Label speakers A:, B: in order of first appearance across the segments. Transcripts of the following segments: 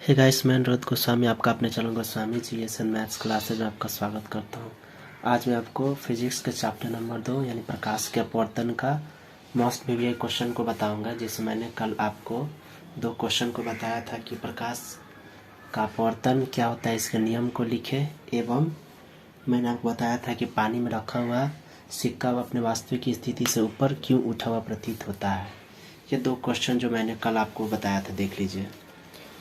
A: Hey guys, मैं अनुरोध गोस्वामी आपका अपने channel Goswami GSN maths classes में आपका स्वागत करता हूं। आज मैं आपको फिजिक्स के चैप्टर नंबर 2 यानी प्रकाश के अपवर्तन का मोस्ट वीवीआई क्वेश्चन को बताऊंगा, जिसमें मैंने कल आपको 2 क्वेश्चन को बताया था कि प्रकाश का अपवर्तन क्या होता है, इसके नियम को लिखे, एवं मैंने आपको बताया था कि पानी में रखा हुआ सिक्का अपने वास्तविक स्थिति से ऊपर क्यों उठा हुआ प्रतीत होता है। ये 2 क्वेश्चन जो मैंने कल आपको बताया था, देख लीजिए,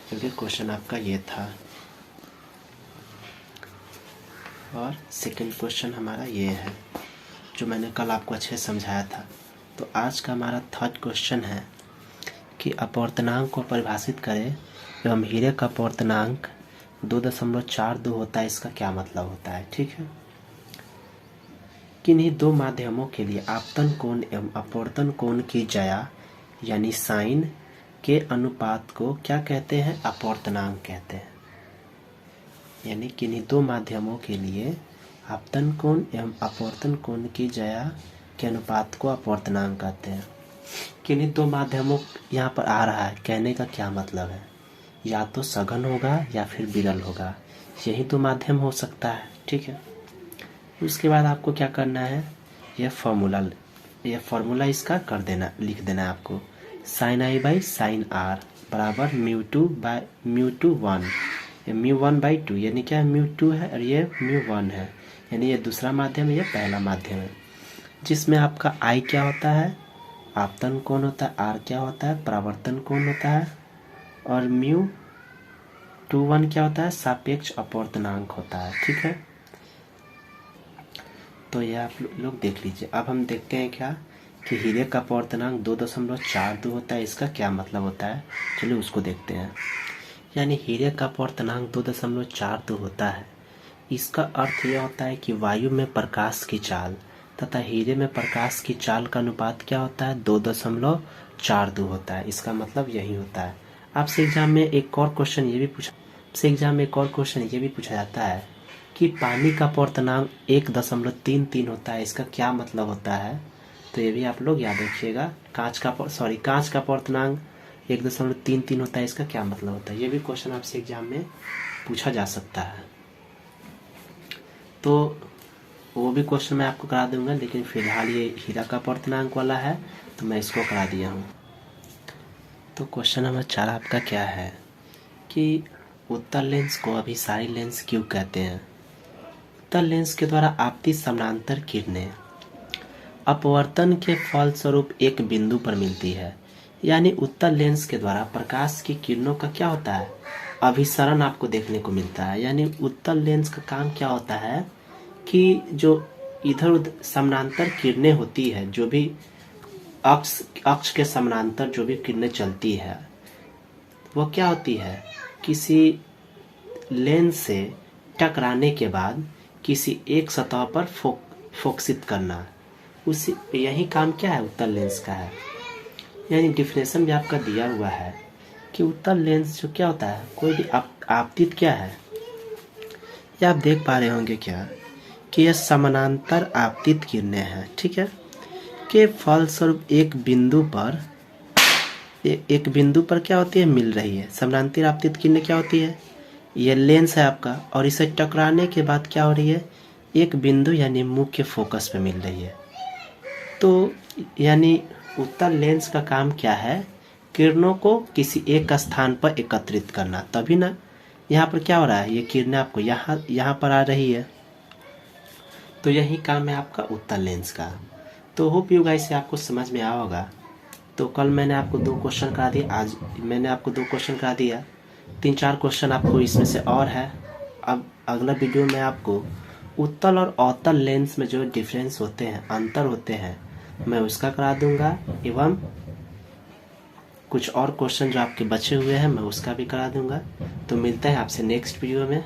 A: क्योंकि क्वेश्चन आपका ये था। और सेकंड क्वेश्चन हमारा ये है जो मैंने कल आपको अच्छे से समझाया था। तो आज का हमारा थर्ड क्वेश्चन है कि अपवर्तनांक को परिभाषित करें एवं हीरे का अपवर्तनांक 2.42 होता है, इसका क्या मतलब होता है। ठीक है, किन्हीं 2 माध्यमों के लिए आपतन कोण एवं अपवर्तन कोण की ज्या यानी साइन के अनुपात को क्या कहते हैं, अपवर्तनांक कहते हैं। यानी किन्हीं 2 माध्यमों के लिए आपतन कोण एवं अपवर्तन कोण की ज्या के अनुपात को अपवर्तनांक कहते हैं। किन्हीं 2 माध्यमों यहाँ पर आ रहा है, कहने का क्या मतलब है, या तो सघन होगा या फिर विरल होगा, यही 2 माध्यम हो सकता है। ठीक है, उसके बाद आपको क्या करना है, यह फॉर्मूला इसका कर देना, लिख देना है आपको। Sine i by sine r बराबर म्यू2 बाई म्यू1, म्यू1/2, यानी क्या है, म्यू2 है और ये म्यू1 है, यानी ये दूसरा माध्यम है, ये पहला माध्यम है, जिसमें आपका आई क्या होता है, आपतन कोण होता है, आर क्या होता है, परावर्तन कोण होता है, और म्यू21 क्या होता है, सापेक्ष अपवर्तनांक होता है। ठीक है, तो ये आप लोग देख लीजिए। अब हम देखते हैं क्या कि हीरे का अपवर्तनांक 2.42 होता है, इसका क्या मतलब होता है, चलिए उसको देखते हैं। यानी हीरे का अपवर्तनांक 2.42 होता है, इसका अर्थ यह होता है कि वायु में प्रकाश की चाल तथा हीरे में प्रकाश की चाल का अनुपात क्या होता है, 2.42 होता है। इसका मतलब यही होता है। आपसे एग्जाम में एक और क्वेश्चन ये भी पूछा जाता है कि पानी का अपवर्तनांक 1.33 होता है, इसका क्या मतलब होता है, तो ये भी आप लोग याद रखिएगा। कांच का अपवर्तनांक 1.33 होता है, इसका क्या मतलब होता है, ये भी क्वेश्चन आपसे एग्जाम में पूछा जा सकता है। तो वो भी क्वेश्चन मैं आपको करा दूंगा, लेकिन फिलहाल ये हीरा का अपवर्तनांक वाला है तो मैं इसको करा दिया हूँ। तो क्वेश्चन नंबर 4 आपका क्या है कि उत्तल लेंस को अभिसारी लेंस क्यों कहते हैं। उत्तल लेंस के द्वारा आपतित समानांतर किरणें अपवर्तन के फलस्वरूप एक बिंदु पर मिलती है। यानी उत्तल लेंस के द्वारा प्रकाश की किरणों का क्या होता है, अभिसरण आपको देखने को मिलता है। यानी उत्तल लेंस का काम क्या होता है कि जो इधर उधर समानांतर किरणें होती है, जो भी अक्ष के समानांतर जो भी किरणें चलती है, वो क्या होती है, किसी लेंस से टकराने के बाद किसी एक सतह पर फोकसित करना, उसी यही काम क्या है, उत्तल लेंस का है। यानी डिफिनेशन भी आपका दिया हुआ है कि उत्तल लेंस जो क्या होता है, कोई भी आपतित क्या है, ये आप देख पा रहे होंगे क्या कि यह समानांतर आपतित किरणें हैं। ठीक है, के फलस्वरूप एक बिंदु पर क्या होती है, मिल रही है। समानांतर आपतित किरणें क्या होती है, यह लेंस है आपका, और इसे टकराने के बाद क्या हो रही है, एक बिंदु यानी मुख्य फोकस पे मिल रही है। तो यानी उत्तल लेंस का काम क्या है, किरणों को किसी एक स्थान पर एकत्रित करना, तभी ना यहाँ पर क्या हो रहा है, ये किरणें आपको यहाँ पर आ रही है, तो यही काम है आपका उत्तल लेंस का। तो होप यू गाइस से आपको समझ में आया होगा। तो कल मैंने आपको 2 क्वेश्चन करा दिए, आज मैंने आपको 2 क्वेश्चन करा दिया, 3-4 क्वेश्चन आपको इसमें से और है। अब अगला वीडियो में आपको उत्तल और अवतल लेंस में जो डिफरेंस होते हैं, अंतर होते हैं, मैं उसका करा दूंगा, एवं कुछ और क्वेश्चन जो आपके बचे हुए हैं मैं उसका भी करा दूंगा। तो मिलते हैं आपसे नेक्स्ट वीडियो में।